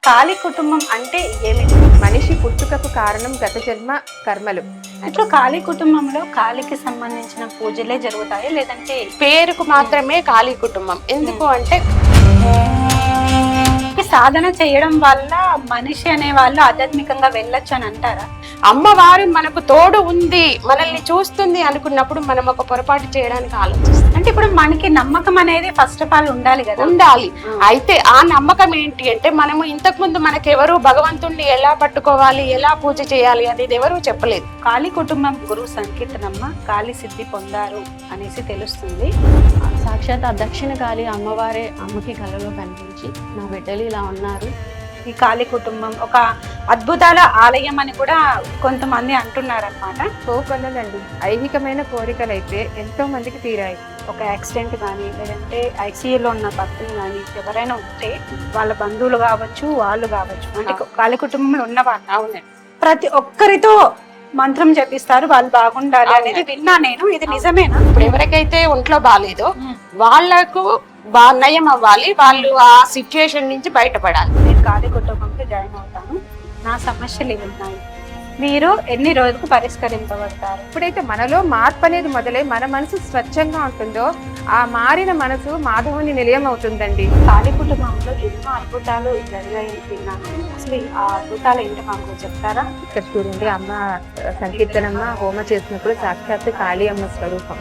కాళీ కుటుంబం అంటే ఏమిటి? మనిషి పుట్టుకకు కారణం గత జన్మ కర్మలు. అట్లా కాళీ కుటుంబంలో కాళీకి సంబంధించిన పూజలే జరుగుతాయి, లేదంటే పేరుకు మాత్రమే కాళీ కుటుంబం. ఎందుకు అంటే ఈ సాధన చేయడం వల్ల మనిషి అనే వాళ్ళు ఆధ్యాత్మికంగా వెళ్ళొచ్చు అని అంటారా? అమ్మవారు మనకు తోడు ఉంది, మనల్ని చూస్తుంది అనుకున్నప్పుడు మనం ఒక పొరపాటు చేయడానికి ఆలోచిస్తాం. అంటే ఇప్పుడు మనకి నమ్మకం అనేది ఫస్ట్ ఆఫ్ ఆల్ ఉండాలి కదా. ఉండాలి. అయితే ఆ నమ్మకం ఏంటి అంటే మనము ఇంతకు ముందు మనకెవరు భగవంతుణ్ణి ఎలా పట్టుకోవాలి, ఎలా పూజ చేయాలి అనేది ఎవరు చెప్పలేదు. కాళీ కుటుంబం గురువు సంకీర్తనమ్మ కాళీ సిద్ధి పొందారు అనేసి తెలుస్తుంది. సాక్షాత్ ఆ దక్షిణ కాళి అమ్మవారే అమ్మకి కలలో కనిపించి నా బిడ్డలు ఇలా ఉన్నారు. ఈ కాళీ కుటుంబం ఒక అద్భుతాల ఆలయం అని కూడా కొంతమంది అంటున్నారనమాట. కోకొల్లలండి. ఐహికమైన కోరికలు అయితే ఎంతో మందికి తీరాయి. ఒక యాక్సిడెంట్ కానీ, లేదంటే ఐసీయూలో ఉన్న భక్తులు కానీ ఎవరైనా ఉంటే వాళ్ళ బంధువులు కావచ్చు, వాళ్ళు కావచ్చు, అంటే కాళీ కుటుంబంలో ఉన్న వాళ్ళు అవునండి. ప్రతి ఒక్కరితో మంత్రం జపిస్తారు, వాళ్ళు బాగుండాలి అనేది విన్నా నేను. ఇది నిజమేనా? ఇప్పుడు ఎవరికైతే ఒంట్లో బాగాలేదో వాళ్లకు నయం అవ్వాలి, వాళ్ళు ఆ సిచ్యుయేషన్ నుంచి బయటపడాలి. నేను కాళీ కుటుంబంకి జాయిన్ అవుతాను, నా సమస్యలు ఇవి ఉన్నాయి, మీరు ఎన్ని రోజులకు పరిష్కరింపబడతారు? ఎప్పుడైతే మనలో మార్పు అనేది మొదలై మన మనసు స్వచ్ఛంగా ఉంటుందో ఆ మారిన మనసు మాధవుని నిలయం అవుతుందండి. కాళీ కుటుంబంలో ఎన్నో అద్భుతాలు జరిగాయని విన్నాను. అసలు ఆ అద్భుతాలు ఏంటో మాకు చెప్తారా? ఇక్కడ చూడండి, అమ్మ సంకీర్తనమ్మ హోమ చేసినప్పుడు సాక్షాత్ కాళీ అమ్మ స్వరూపం.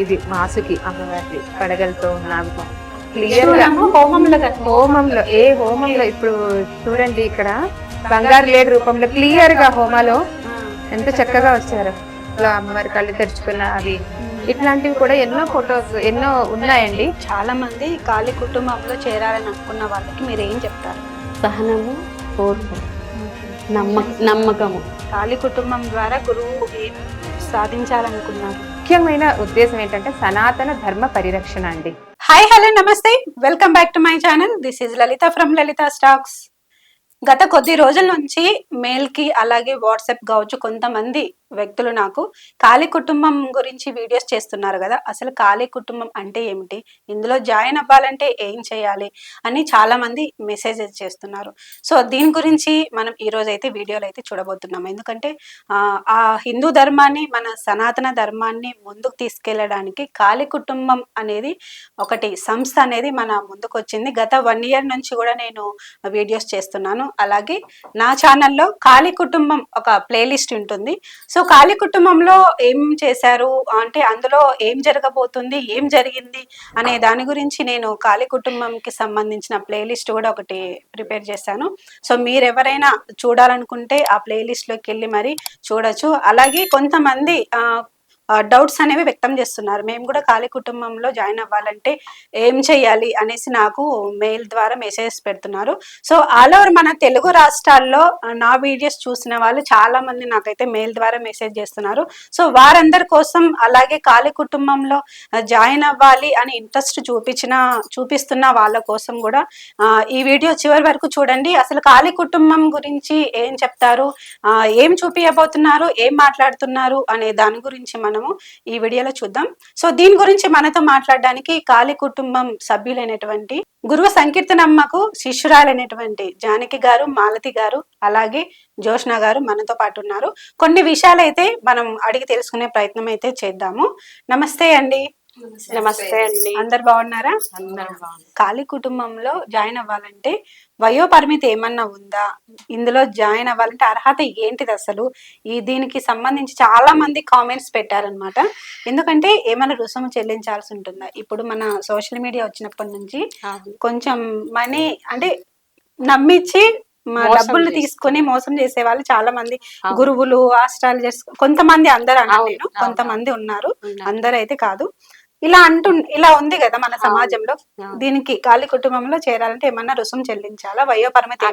ఇది మాసుకి అమ్మవారి పడగలతో నాగం క్లియర్ గా హోమంలో ఏ హోమంలో ఇప్పుడు చూడండి, ఇక్కడ బంగారు లేడు రూపంలో క్లియర్ గా హోమాలో ఎంత చక్కగా వచ్చారు. అమ్మవారి కళ్ళు తెరుచుకున్న అవి ఇట్లాంటివి కూడా ఎన్నో ఫొటోస్ ఎన్నో ఉన్నాయండి. చాలా మంది కాళీ కుటుంబంలో చేరాలని అనుకున్న వాళ్ళకి మీరు ఏం చెప్తారు? సహనము, ఓర్పు, నమ్మకము. కాళీ కుటుంబం ద్వారా గురువు ఏం సాధించాలనుకున్నారు? ముఖ్యమైన ఉద్దేశం ఏంటంటే సనాతన ధర్మ పరిరక్షణ అండి. హాయ్, హలో, నమస్తే, welcome back to my channel. This is Lalitha from Lalitha stocks. గత కొద్ది రోజుల నుంచి మెయిల్కి అలాగే వాట్సాప్ కావచ్చు కొంతమంది వ్యక్తులు నాకు కాళీ కుటుంబం గురించి వీడియోస్ చేస్తున్నారు కదా, అసలు కాళీ కుటుంబం అంటే ఏమిటి, ఇందులో జాయిన్ అవ్వాలంటే ఏం చేయాలి అని చాలా మంది మెసేజెస్ చేస్తున్నారు. సో దీని గురించి మనం ఈ రోజు అయితే వీడియోలు అయితే చూడబోతున్నాం. ఎందుకంటే ఆ హిందూ ధర్మాన్ని, మన సనాతన ధర్మాన్ని ముందుకు తీసుకెళ్ళడానికి కాళీ కుటుంబం అనేది ఒకటి సంస్థ అనేది మన ముందుకు వచ్చింది. గత 1 year నుంచి కూడా నేను వీడియోస్ చేస్తున్నాను. అలాగే నా ఛానల్లో కాళీ కుటుంబం ఒక ప్లేలిస్ట్ ఉంటుంది. సో కాళీ కుటుంబంలో ఏం చేశారు అంటే అందులో ఏం జరగబోతుంది, ఏం జరిగింది అనే దాని గురించి నేను కాళీ కుటుంబంకి సంబంధించిన ప్లేలిస్ట్ కూడా ఒకటి ప్రిపేర్ చేశాను. సో మీరు ఎవరైనా చూడాలనుకుంటే ఆ ప్లేలిస్ట్లోకి వెళ్ళి మరి చూడొచ్చు. అలాగే కొంతమంది డౌట్స్ అనేవి వ్యక్తం చేస్తున్నారు, మేము కూడా కాళీ కుటుంబంలో జాయిన్ అవ్వాలంటే ఏం చెయ్యాలి అనేసి నాకు మెయిల్ ద్వారా మెసేజెస్ పెడుతున్నారు. సో ఆల్ ఓవర్ మన తెలుగు రాష్ట్రాల్లో నా వీడియోస్ చూసిన వాళ్ళు చాలా మంది నాకైతే మెయిల్ ద్వారా మెసేజ్ చేస్తున్నారు. సో వారందరి కోసం, అలాగే కాళీ కుటుంబంలో జాయిన్ అవ్వాలి అని ఇంట్రెస్ట్ చూపిస్తున్న వాళ్ళ కోసం కూడా ఈ వీడియో చివరి వరకు చూడండి. అసలు కాళీ కుటుంబం గురించి ఏం చెప్తారు, ఏం చూపించబోతున్నారు, ఏం మాట్లాడుతున్నారు అనే దాని గురించి మనము ఈ వీడియోలో చూద్దాం. సో దీని గురించి మనతో మాట్లాడడానికి కాళీ కుటుంబం సభ్యులైనటువంటి గురువు సంకీర్తనమ్మకు శిష్యురాలైనటువంటి జానకి గారు, మాలతి గారు, అలాగే జోష్న గారు మనతో పాటు ఉన్నారు. కొన్ని విషయాలైతే మనం అడిగి తెలుసుకునే ప్రయత్నం అయితే చేద్దాము. నమస్తే అండి. నమస్తే అండి. అందరు బాగున్నారా? కాళీ కుటుంబంలో జాయిన్ అవ్వాలంటే వయో పరిమితి ఏమన్నా ఉందా, ఇందులో జాయిన్ అవ్వాలంటే అర్హత ఏంటిది, అసలు దీనికి సంబంధించి చాలా మంది కామెంట్స్ పెట్టారనమాట. ఎందుకంటే ఏమైనా రుసుము చెల్లించాల్సి ఉంటుందా? ఇప్పుడు మన సోషల్ మీడియా వచ్చినప్పటి నుంచి కొంచెం మనీ అంటే నమ్మించి డబ్బులు తీసుకుని మోసం చేసే వాళ్ళు చాలా మంది, గురువులు, ఆస్ట్రాలజర్స్, కొంతమంది, అందరు అన్నారు, కొంతమంది ఉన్నారు, అందరూ అయితే కాదు. ఇలా ఉంది కదా మన సమాజంలో. దీనికి కాళీ కుటుంబంలో చేరాలంటే ఏమన్నా రుసుము చెల్లించాలా, వయో పరిమితి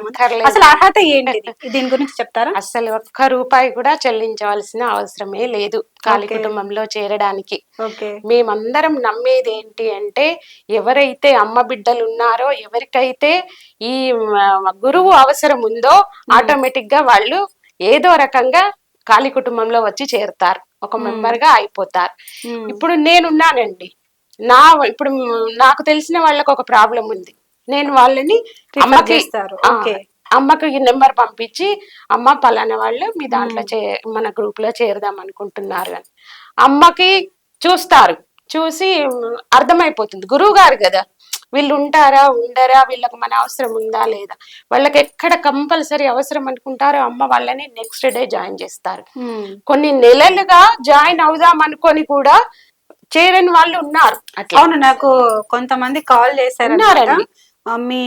అసలు అర్హత ఏంటిది, దీని గురించి చెప్తారా? అసలు ఒక్క రూపాయి కూడా చెల్లించవలసిన అవసరమే లేదు కాళీ కుటుంబంలో చేరడానికి. మేమందరం నమ్మేది ఏంటి అంటే, ఎవరైతే అమ్మ బిడ్డలు ఉన్నారో, ఎవరికైతే ఈ గురువు అవసరం ఉందో ఆటోమేటిక్ గా వాళ్ళు ఏదో రకంగా కాళీ కుటుంబంలో వచ్చి చేరుతారు, ఒక మెంబర్ గా అయిపోతారు. ఇప్పుడు నేనున్నానండి, ఇప్పుడు నాకు తెలిసిన వాళ్ళకు ఒక ప్రాబ్లం ఉంది, నేను వాళ్ళని Refer అమ్మకి చేస్తారు. ఓకే. అమ్మకి ఈ నెంబర్ పంపించి అమ్మ పలానా వాళ్ళు మీ దాంట్లో మన గ్రూప్ లో చేరదాం అనుకుంటున్నారు అని అమ్మకి చూస్తారు. చూసి అర్థమైపోతుంది గురువు గారు కదా వీళ్ళు ఉంటారా ఉండరా, వీళ్ళకి మన అవసరం ఉందా లేదా, వాళ్ళకి ఎక్కడ కంపల్సరీ అవసరం అనుకుంటారో అమ్మ వాళ్ళని నెక్స్ట్ డే జాయిన్ చేస్తారు. కొన్ని నెలలుగా జాయిన్ అవుదాం అనుకొని కూడా చేరని వాళ్ళు ఉన్నారు. అవును, నాకు కొంతమంది కాల్ చేశారు, ఉన్నారండి. మీ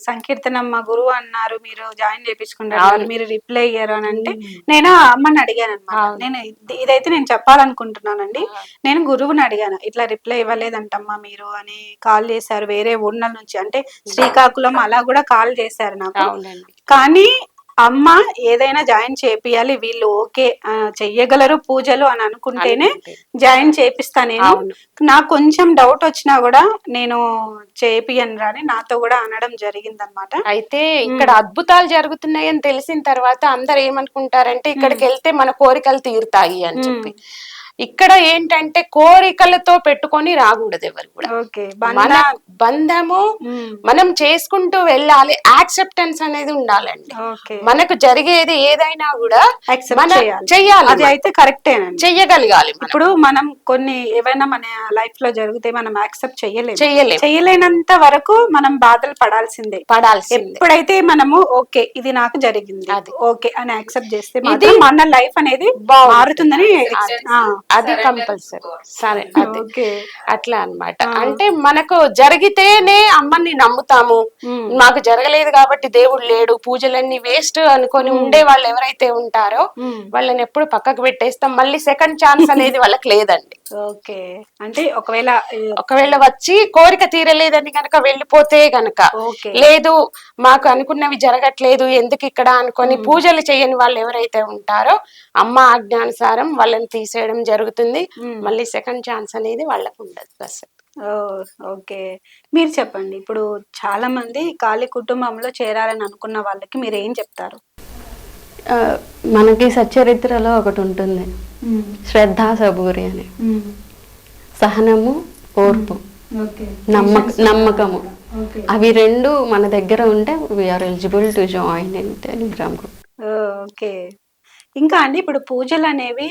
సంకీర్తనమ్మ గురువు అన్నారు, మీరు జాయిన్ చేయించుకుంటారు, మీరు రిప్లై అయ్యారు అని అంటే నేను అమ్మని అడిగాను అనమాట. నేను ఇదైతే నేను చెప్పాలనుకుంటున్నానండి. నేను గురువుని అడిగాను, ఇట్లా రిప్లై ఇవ్వలేదంటమ్మా మీరు అని కాల్ చేశారు వేరే ఊళ్ళ నుంచి, అంటే శ్రీకాకుళం అలా కూడా కాల్ చేశారు నాకు. కానీ అమ్మ ఏదైనా జాయిన్ చేపియాలి, వీళ్ళు ఓకే చెయ్యగలరు పూజలు అని అనుకుంటేనే జాయిన్ చేపిస్తా. నేను నాకు కొంచెం డౌట్ వచ్చినా కూడా నేను చేపియను రాని నాతో కూడా అనడం జరిగింది అనమాట. అయితే ఇక్కడ అద్భుతాలు జరుగుతున్నాయని తెలిసిన తర్వాత అందరు ఏమనుకుంటారంటే ఇక్కడికి వెళ్తే మన కోరికలు తీరుతాయి అని చెప్పి. ఇక్కడ ఏంటంటే కోరికలతో పెట్టుకొని రాకూడదు ఎవరు కూడా. మన బంధము మనం చేసుకుంటూ వెళ్ళాలి, యాక్సెప్టెన్స్ అనేది ఉండాలండి. మనకు జరిగేది ఏదైనా కూడా చెయ్యాలి, అది అయితే కరెక్టే, చెయ్యగలగాలి. ఇప్పుడు మనం కొన్ని ఏవైనా మన లైఫ్ లో జరిగితే మనం యాక్సెప్ట్ చెయ్యలేనంత వరకు మనం బాధలు పడాల్సిందే. ఎప్పుడైతే మనము ఓకే ఇది నాకు జరిగింది ఓకే అని యాక్సెప్ట్ చేస్తే మాత్రం మన లైఫ్ అనేది మారుతుందని అది కంపల్సరీ. సరే, అట్లా అన్నమాట. అంటే మనకు జరిగితేనే అమ్మని నమ్ముతాము, మాకు జరగలేదు కాబట్టి దేవుడు లేడు, పూజలన్నీ వేస్ట్ అనుకొని ఉండే వాళ్ళు ఎవరైతే ఉంటారో వాళ్ళని ఎప్పుడు పక్కకు పెట్టేస్తాం. మళ్ళీ సెకండ్ ఛాన్స్ అనేది వాళ్ళకి లేదండి. ఓకే, అంటే ఒకవేళ వచ్చి కోరిక తీరలేదని గనక వెళ్ళిపోతే గనక, లేదు మాకు అనుకున్నవి జరగట్లేదు ఎందుకు ఇక్కడ అనుకొని పూజలు చేయని వాళ్ళు ఎవరైతే ఉంటారో అమ్మ ఆజ్ఞానుసారం వాళ్ళని తీసేయడం జరుగుతుంది. మళ్ళీ సెకండ్ ఛాన్స్ అనేది వాళ్ళకు ఉండదు అసలు. ఓకే, మీరు చెప్పండి. ఇప్పుడు చాలా మంది కాళీ కుటుంబంలో చేరాలని అనుకున్న వాళ్ళకి మీరు ఏం చెప్తారు? మనకి సచ్చరిత్రలో ఒకటి ఉంటుంది, శ్రద్ధ సబూరి అని. సహనము, ఓర్పు, నమ్మకము, అవి రెండు మన దగ్గర ఉంటే we are eligible to join in Telegram group. Okay, ఇంకా అండి ఇప్పుడు పూజలు అనేవి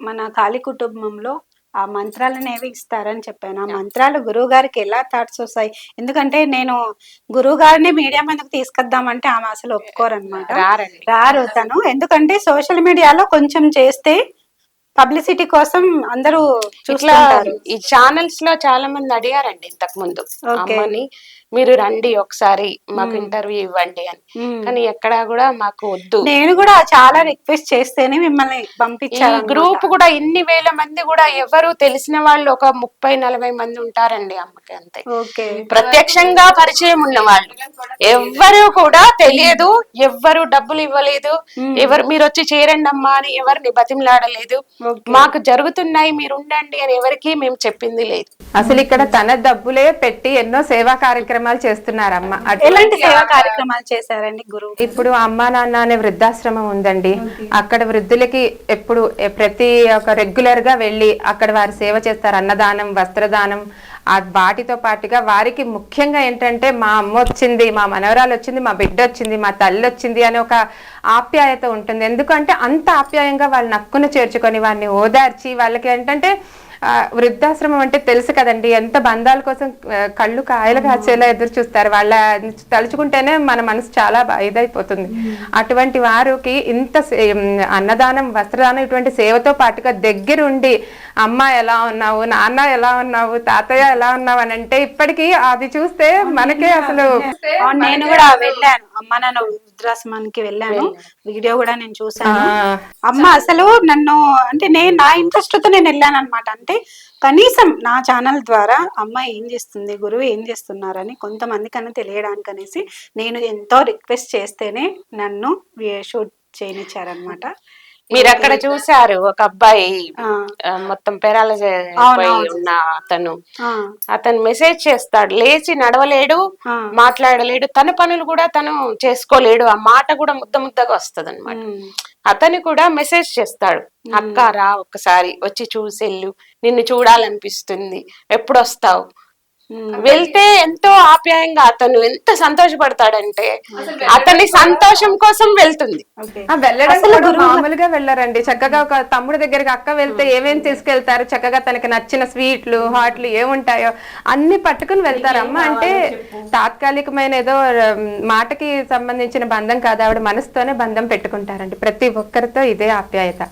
మన కాళీ కుటుంబంలో ఆ మంత్రాలు అనేవి ఇస్తారని చెప్పాను. ఆ మంత్రాలు గురువు గారికి ఎలా థాట్స్ వస్తాయి? ఎందుకంటే నేను గురువు గారిని మీడియా మీదకి తీసుకొద్దామంటే ఆమె అసలు ఒప్పుకోరనమాట, రారు తను. ఎందుకంటే సోషల్ మీడియాలో కొంచెం చేస్తే పబ్లిసిటీ కోసం అందరూ చూస్తారు. ఈ ఛానల్స్ లో చాలా మంది అడిగారండి ఇంతకు ముందు, అమ్మని మీరు రండి ఒకసారి మాకు ఇంటర్వ్యూ ఇవ్వండి అని, కానీ ఎక్కడా కూడా మాకు వద్దు. నేను కూడా చాలా రిక్వెస్ట్ చేస్తేనే మిమ్మల్ని పంపించాను. గ్రూప్ కూడా ఇన్ని వేల మంది కూడా ఎవరు తెలిసిన వాళ్ళు ఒక 30-40 మంది ఉంటారండి అమ్మకి, అంతే. ప్రత్యక్షంగా పరిచయం ఉన్న వాళ్ళు ఎవ్వరు కూడా తెలియదు, ఎవ్వరు డబ్బులు ఇవ్వలేదు, ఎవరు మీరు వచ్చి చేరండి అమ్మా అని ఎవరిని బతిమలాడలేదు. మాకు జరుగుతున్నాయి మీరు ఉండండి అని ఎవరికి మేము చెప్పింది లేదు. అసలు ఇక్కడ తన డబ్బులే పెట్టి ఎన్నో సేవా కార్యక్రమాలు చేస్తున్నారమ్మ. ఎలాంటి సేవా కార్యక్రమాలు చేశారండి గురువు? ఇప్పుడు అమ్మా నాన్న అనే వృద్ధాశ్రమం ఉందండి, అక్కడ వృద్ధులకి ఎప్పుడు ప్రతి ఒక రెగ్యులర్ గా వెళ్ళి అక్కడ వారు సేవ చేస్తారు. అన్నదానం, వస్త్రదానం, వాటితో పాటుగా వారికి ముఖ్యంగా ఏంటంటే మా అమ్మ వచ్చింది, మా మనవరాలు వచ్చింది, మా బిడ్డ వచ్చింది, మా తల్లి వచ్చింది అనే ఒక ఆప్యాయత ఉంటుంది. ఎందుకంటే అంత ఆప్యాయంగా వాళ్ళని నక్కున చేర్చుకొని వారిని ఓదార్చి, వాళ్ళకి ఏంటంటే వృద్ధాశ్రమం అంటే తెలుసు కదండి, ఎంత బంధాల కోసం కళ్ళు కాయలు కాచేలా ఎదురు చూస్తారు. వాళ్ళ తలుచుకుంటేనే మన మనసు చాలా ఇదైపోతుంది. అటువంటి వారికి ఇంత అన్నదానం, వస్త్రదానం ఇటువంటి సేవతో పాటుగా దగ్గరుండి అమ్మ ఎలా ఉన్నావు, నాన్న ఎలా ఉన్నావు, తాతయ్య ఎలా ఉన్నావు అని అంటే ఇప్పటికీ అది చూస్తే మనకే అసలు. నేను కూడా వెళ్ళాను, అమ్మ నాన్న వృద్ధాశ్రమానికి వెళ్ళాను, వీడియో కూడా నేను చూసాను. అమ్మ అసలు నన్ను అంటే నా ఇంట్రెస్ట్ తో నేను వెళ్ళాను అనమాట. అంటే కనీసం నా ఛానల్ ద్వారా అమ్మ ఏం చేస్తుంది, గురువు ఏం చేస్తున్నారని కొంతమంది కన్నా తెలియడానికి అనేసి నేను ఎంతో రిక్వెస్ట్ చేస్తేనే నన్ను షూట్ చేయనిచ్చారనమాట. మీరు అక్కడ చూసారు ఒక అబ్బాయి మొత్తం పెరాలసిస్ ఉన్న అతను మెసేజ్ చేస్తాడు, లేచి నడవలేడు, మాట్లాడలేడు, తన పనులు కూడా తను చేసుకోలేడు, ఆ మాట కూడా ముద్దగా వస్తుంది అనమాట. అతను కూడా మెసేజ్ చేస్తాడు, అక్క రా ఒక్కసారి వచ్చి చూసెళ్ళు, నిన్ను చూడాలనిపిస్తుంది, ఎప్పుడు వస్తావు, వెళ్తే ఎంతో ఆప్యాయంగా అతను ఎంత సంతోషపడతాడంటే అతని సంతోషం కోసం వెళ్తుంది. వెళ్ళడం కూడా మామూలుగా వెళ్ళారండి. చక్కగా ఒక తమ్ముడు దగ్గరికి అక్క వెళ్తే ఏమేమి తీసుకెళ్తారు, చక్కగా తనకి నచ్చిన స్వీట్లు హాట్లు ఏముంటాయో అన్ని పట్టుకుని వెళ్తారు. అమ్మ అంటే తాత్కాలికమైన ఏదో మాటకి సంబంధించిన బంధం కాదు, ఆవిడ మనసుతోనే బంధం పెట్టుకుంటారండి. ప్రతి ఒక్కరితో ఇదే ఆప్యాయత.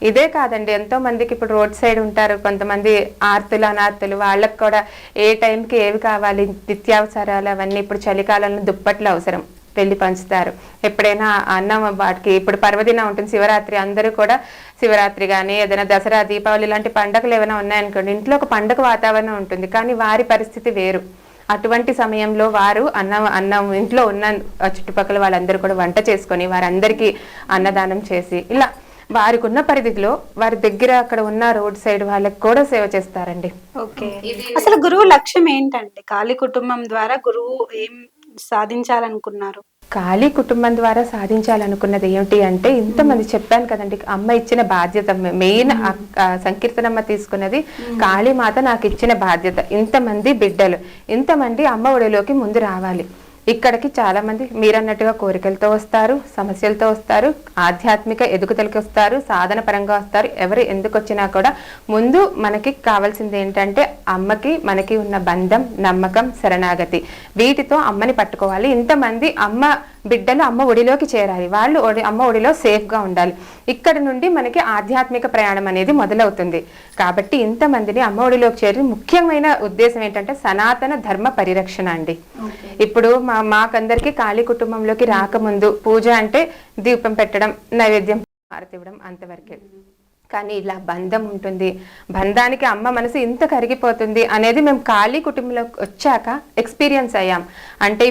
ఇదే కాదండి, ఎంతో మందికి ఇప్పుడు రోడ్ సైడ్ ఉంటారు కొంతమంది ఆర్తులు అనార్తులు, వాళ్ళకి కూడా ఏ టైంకి ఏవి కావాలి నిత్యావసరాలు అవన్నీ, ఇప్పుడు చలికాలంలో దుప్పట్లు అవసరం వెళ్ళి పంచుతారు. ఎప్పుడైనా అన్నం వాటికి ఇప్పుడు పర్వదినం ఉంటుంది, శివరాత్రి, అందరూ కూడా శివరాత్రి కానీ ఏదైనా దసరా దీపావళి ఇలాంటి పండుగలు ఏమైనా ఉన్నాయనుకోండి, ఇంట్లో ఒక పండుగ వాతావరణం ఉంటుంది. కానీ వారి పరిస్థితి వేరు. అటువంటి సమయంలో వారు అన్నం ఇంట్లో ఉన్న చుట్టుపక్కల వాళ్ళందరూ కూడా వంట చేసుకొని వారందరికీ అన్నదానం చేసి ఇలా వారికి ఉన్న పరిధిలో వారి దగ్గర అక్కడ ఉన్న రోడ్ సైడ్ వాళ్ళకి కూడా సేవ చేస్తారండి. ఓకే, అసలు గురువు లక్ష్యం ఏంటండి? కాళీ కుటుంబం ద్వారా గురువు ఏం సాధించాలనుకున్నారు? కాళీ కుటుంబం ద్వారా సాధించాలనుకున్నది ఏమిటి అంటే, ఇంతమంది చెప్పాను కదండి, అమ్మ ఇచ్చిన బాధ్యత మెయిన్. సంకీర్తనమ్మ తీసుకున్నది కాళీమాత నాకు ఇచ్చిన బాధ్యత. ఇంతమంది బిడ్డలు, ఇంతమంది అమ్మ ఒడిలోకి ముందు రావాలి. ఇక్కడికి చాలా మంది మీరన్నట్టుగా కోరికలతో వస్తారు, సమస్యలతో వస్తారు, ఆధ్యాత్మిక ఎదుగుదలకి వస్తారు, సాధన పరంగా వస్తారు. ఎవరు ఎందుకు వచ్చినా కూడా ముందు మనకి కావాల్సింది ఏంటంటే అమ్మకి మనకి ఉన్న బంధం, నమ్మకం, శరణాగతి, వీటితో అమ్మని పట్టుకోవాలి. ఇంతమంది అమ్మ బిడ్డలు అమ్మ ఒడిలోకి చేరాలి, వాళ్ళు అమ్మ ఒడిలో సేఫ్గా ఉండాలి. ఇక్కడ నుండి మనకి ఆధ్యాత్మిక ప్రయాణం అనేది మొదలవుతుంది. కాబట్టి ఇంతమందిని అమ్మ ఒడిలోకి చేరి ముఖ్యమైన ఉద్దేశం ఏంటంటే సనాతన ధర్మ పరిరక్షణ అండి. ఇప్పుడు మాకందరికి కాళీ కుటుంబంలోకి రాకముందు పూజ అంటే దీపం పెట్టడం, నైవేద్యం హారతి ఇవ్వడం, అంతవరకే. కానీ ఇలా బంధం ఉంటుంది, బంధానికి అమ్మ మనసు ఇంత కరిగిపోతుంది అనేది మేము కాళీ కుటుంబంలోకి వచ్చాక ఎక్స్పీరియన్స్ అయ్యాం. అంటే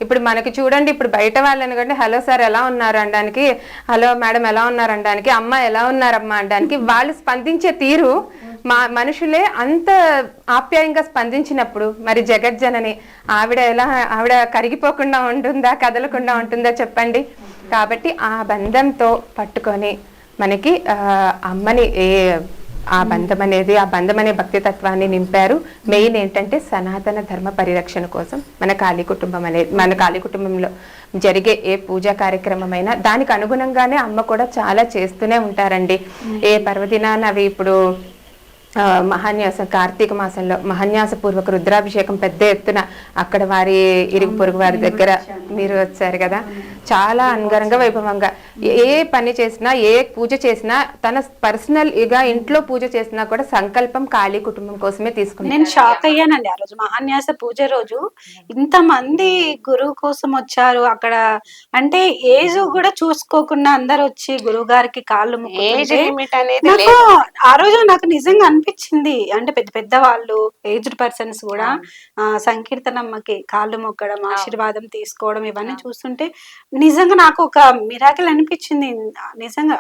ఇప్పుడు మనకి చూడండి, ఇప్పుడు బయట వాళ్ళని కంటే హలో సార్ ఎలా ఉన్నారు అనడానికి, హలో మేడం ఎలా ఉన్నారు అనడానికి, అమ్మ ఎలా ఉన్నారమ్మా అనడానికి వాళ్ళు స్పందించే తీరు మనుషులే అంత ఆప్యాయంగా స్పందించినప్పుడు మరి జగజ్జనని ఆవిడ కరిగిపోకుండా ఉంటుందా, కదలకుండా ఉంటుందా చెప్పండి. కాబట్టి ఆ బంధంతో పట్టుకొని మనకి అమ్మని ఆ బంధం అనే భక్తి తత్వాన్ని నింపారు. మెయిన్ ఏంటంటే సనాతన ధర్మ పరిరక్షణ కోసం మన కాళీ కుటుంబంలో జరిగే ఏ పూజా కార్యక్రమమైనా దానికి అనుగుణంగానే అమ్మ కూడా చాలా చేస్తూనే ఉంటారండి. ఏ పర్వదినాన అవి ఇప్పుడు మహాన్యాస కార్తీక మాసంలో మహాన్యాస పూర్వక రుద్రాభిషేకం పెద్ద ఎత్తున అక్కడ వారి ఇరుగు పొరుగు వారి దగ్గర మీరు వచ్చారు కదా, చాలా అంగరంగ వైభవంగా ఏ పని చేసినా ఏ పూజ చేసినా తన పర్సనల్ గా ఇంట్లో పూజ చేసినా కూడా సంకల్పం కాళీ కుటుంబం కోసమే తీసుకున్నాను. నేను షాక్ అయ్యానండి ఆ రోజు మహాన్యాస పూజ రోజు. ఇంతమంది గురువు కోసం వచ్చారు అక్కడ, అంటే ఏజ్ కూడా చూసుకోకుండా అందరు వచ్చి గురువు గారికి కాళ్ళు నాకు ఆ రోజు నాకు నిజంగా అనిపించింది. అంటే పెద్ద పెద్ద వాళ్ళు, ఏజ్డ్ పర్సన్స్ కూడా సంకీర్తనమ్మకి కాళ్ళు మొక్కడం, ఆశీర్వాదం తీసుకోవడం ఇవన్నీ చూస్తుంటే నిజంగా నాకు ఒక మిరాకిల్ అనిపించింది. నిజంగా